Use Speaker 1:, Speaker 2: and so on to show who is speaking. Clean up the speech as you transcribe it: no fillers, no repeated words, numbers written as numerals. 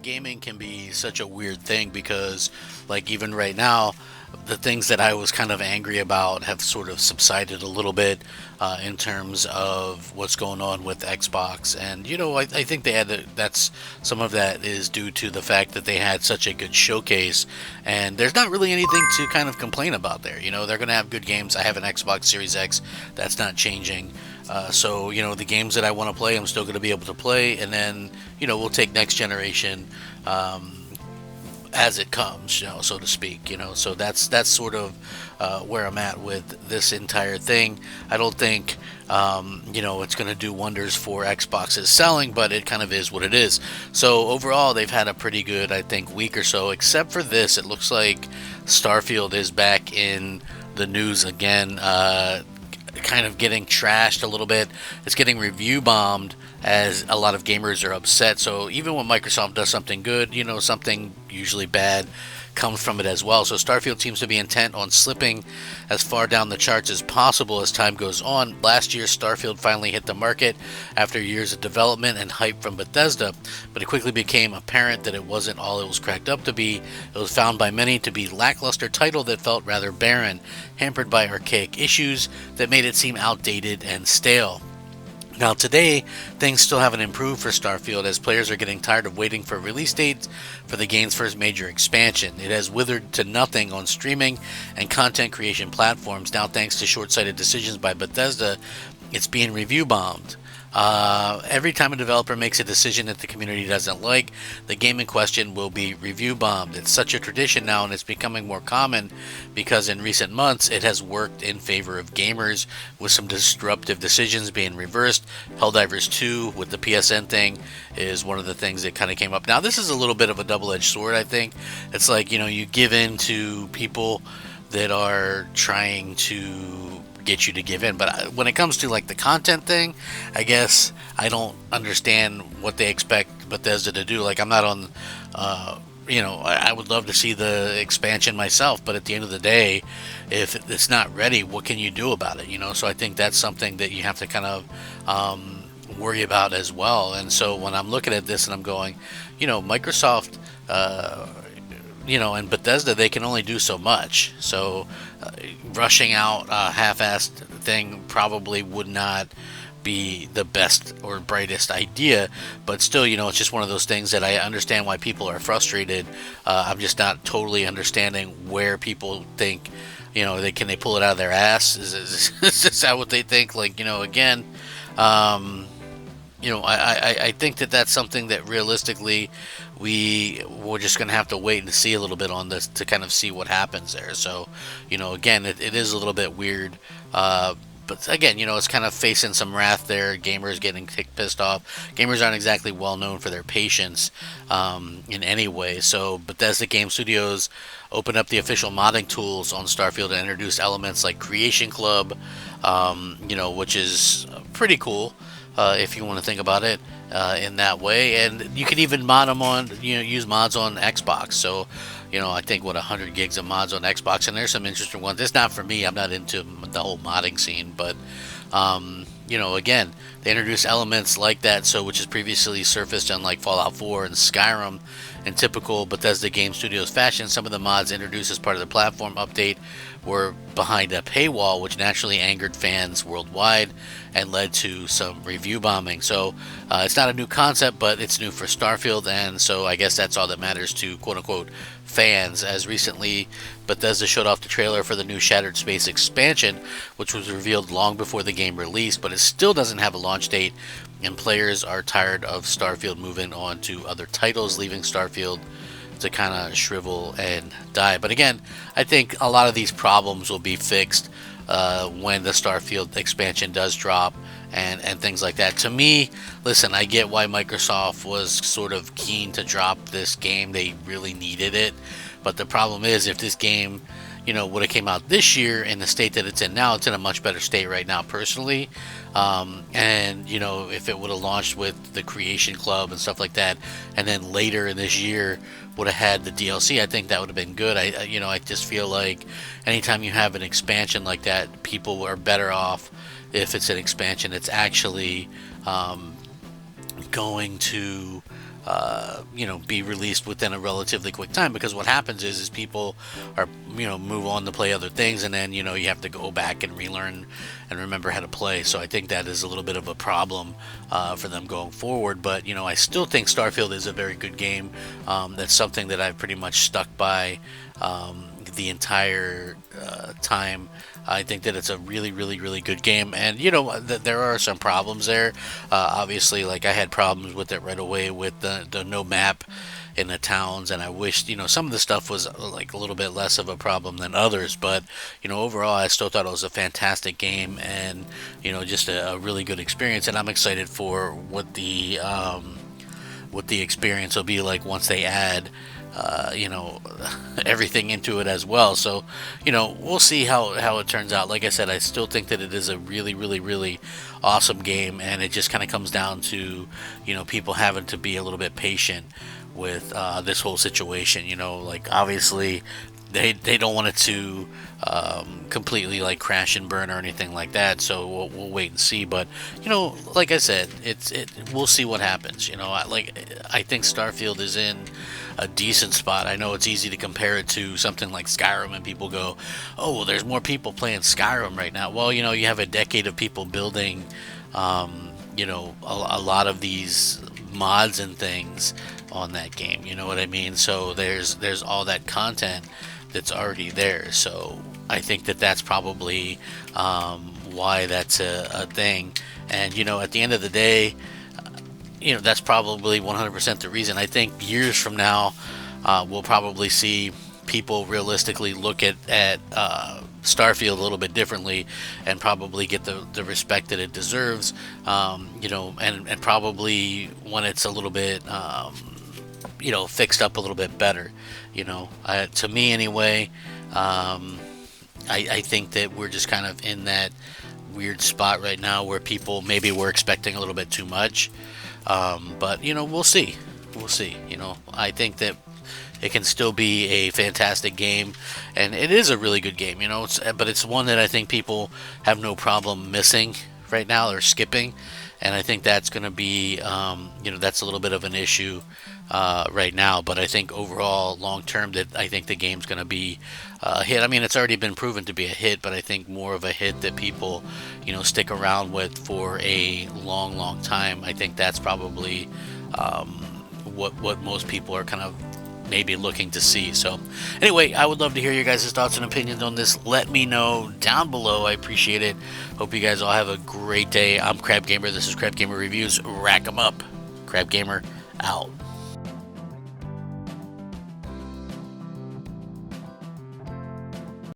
Speaker 1: gaming can be such a weird thing because, like, even right now, the things that I was kind of angry about have sort of subsided a little bit in terms of what's going on with Xbox. And, I think that's some of that is due to the fact that they had such a good showcase. And there's not really anything to kind of complain about there. They're going to have good games. I have an Xbox Series X, that's not changing. So, the games that I want to play, I'm still going to be able to play. And then, we'll take next generation. As it comes, so to speak. So that's sort of where I'm at with this entire thing. I don't think it's going to do wonders for Xbox's selling, but it kind of is what it is. So overall, they've had a pretty good, I think, week or so. Except for this, it looks like Starfield is back in the news again. Kind of getting trashed a little bit. It's getting review bombed as a lot of gamers are upset. So even when Microsoft does something good, something usually bad comes from it as well. So Starfield seems to be intent on slipping as far down the charts as possible as time goes on. Last year, Starfield finally hit the market after years of development and hype from Bethesda, but it quickly became apparent that it wasn't all it was cracked up to be. It was found by many to be a lackluster title that felt rather barren, hampered by archaic issues that made it seem outdated and stale. Now today, things still haven't improved for Starfield as players are getting tired of waiting for release dates for the game's first major expansion. It has withered to nothing on streaming and content creation platforms. Now thanks to short-sighted decisions by Bethesda, it's being review bombed. Every time a developer makes a decision that the community doesn't like, the game in question will be review bombed. It's such a tradition now, and it's becoming more common because in recent months it has worked in favor of gamers, with some disruptive decisions being reversed. Helldivers 2 with the PSN thing is one of the things that kind of came up. Now this is a little bit of a double-edged sword, I think. It's like, you give in to people that are trying to get you to give in. But when it comes to like the content thing, I guess I don't understand what they expect Bethesda to do. Like, I'm not on, I would love to see the expansion myself, but at the end of the day, if it's not ready, what can you do about it? So I think that's something that you have to kind of worry about as well. And so when I'm looking at this and I'm going, Microsoft, and Bethesda, they can only do so much. So rushing out a half-assed thing probably would not be the best or brightest idea, but still, it's just one of those things that I understand why people are frustrated. I'm just not totally understanding where people think, they pull it out of their ass. Is that what they think? Like, again, I think that's something that realistically we're just going to have to wait and see a little bit on this to kind of see what happens there. So, again, it is a little bit weird. But again, it's kind of facing some wrath there. Gamers getting pissed off. Gamers aren't exactly well known for their patience in any way. So Bethesda Game Studios opened up the official modding tools on Starfield and introduced elements like Creation Club, which is pretty cool. If you want to think about it in that way, and you can even mod them on, use mods on Xbox. So, I think 100 gigs of mods on Xbox, and there's some interesting ones. It's not for me. I'm not into the whole modding scene, but again, they introduce elements like that, so which has previously surfaced on like Fallout 4 and Skyrim. In typical Bethesda Game Studios fashion, some of the mods introduced as part of the platform update were behind a paywall, which naturally angered fans worldwide and led to some review bombing. So it's not a new concept, but it's new for Starfield, and so I guess that's all that matters to quote-unquote fans. As recently, Bethesda showed off the trailer for the new Shattered Space expansion, which was revealed long before the game released, but it still doesn't have a launch date, and players are tired of Starfield moving on to other titles, leaving Starfield to kind of shrivel and die. But again, I think a lot of these problems will be fixed when the Starfield expansion does drop and things like that. To me, listen, I get why Microsoft was sort of keen to drop this game. They really needed it. But the problem is, if this game, would have came out this year in the state that it's in now, it's in a much better state right now, personally. And, if it would have launched with the Creation Club and stuff like that, and then later in this year would have had the DLC, I think that would have been good. I just feel like anytime you have an expansion like that, people are better off if it's an expansion. It's actually going to be released within a relatively quick time, because what happens is people are, move on to play other things, and then, you have to go back and relearn and remember how to play. So I think that is a little bit of a problem for them going forward. But, I still think Starfield is a very good game. That's something that I've pretty much stuck by the entire time. I think that it's a really, really, really good game, and there are some problems there. Obviously, like I had problems with it right away with the no map in the towns, and I wished some of the stuff was like a little bit less of a problem than others. But overall, I still thought it was a fantastic game, and just a really good experience. And I'm excited for what the experience will be like once they add everything into it as well. So, we'll see how it turns out. Like I said, I still think that it is a really, really, really awesome game, and it just kind of comes down to, people having to be a little bit patient with this whole situation. Like obviously they don't want it to completely like crash and burn or anything like that. So we'll wait and see. But like I said, we'll see what happens. I think Starfield is in a decent spot. I know it's easy to compare it to something like Skyrim, and people go, "Oh, well, there's more people playing Skyrim right now." Well, you have a decade of people building, a lot of these mods and things on that game. You know what I mean? So there's all that content that's already there. So I think that that's probably why that's a thing. And at the end of the day, that's probably 100% the reason. I think years from now, we'll probably see people realistically look at Starfield a little bit differently, and probably get the respect that it deserves. And probably when it's a little bit, fixed up a little bit better. To me anyway, I think that we're just kind of in that weird spot right now where people maybe were expecting a little bit too much. But we'll see. We'll see. I think that it can still be a fantastic game, and it is a really good game. But it's one that I think people have no problem missing right now or skipping, and I think that's going to be, that's a little bit of an issue right now. But I think overall, long term, that I think the game's going to be a hit. I mean, it's already been proven to be a hit, but I think more of a hit that people, stick around with for a long, long time. I think that's probably what most people are kind of maybe looking to see. So anyway, I would love to hear your guys' thoughts and opinions on this. Let me know down below. I appreciate it. Hope you guys all have a great day. I'm Crab Gamer. This is Crab Gamer Reviews. Rack 'em up. Crab Gamer out.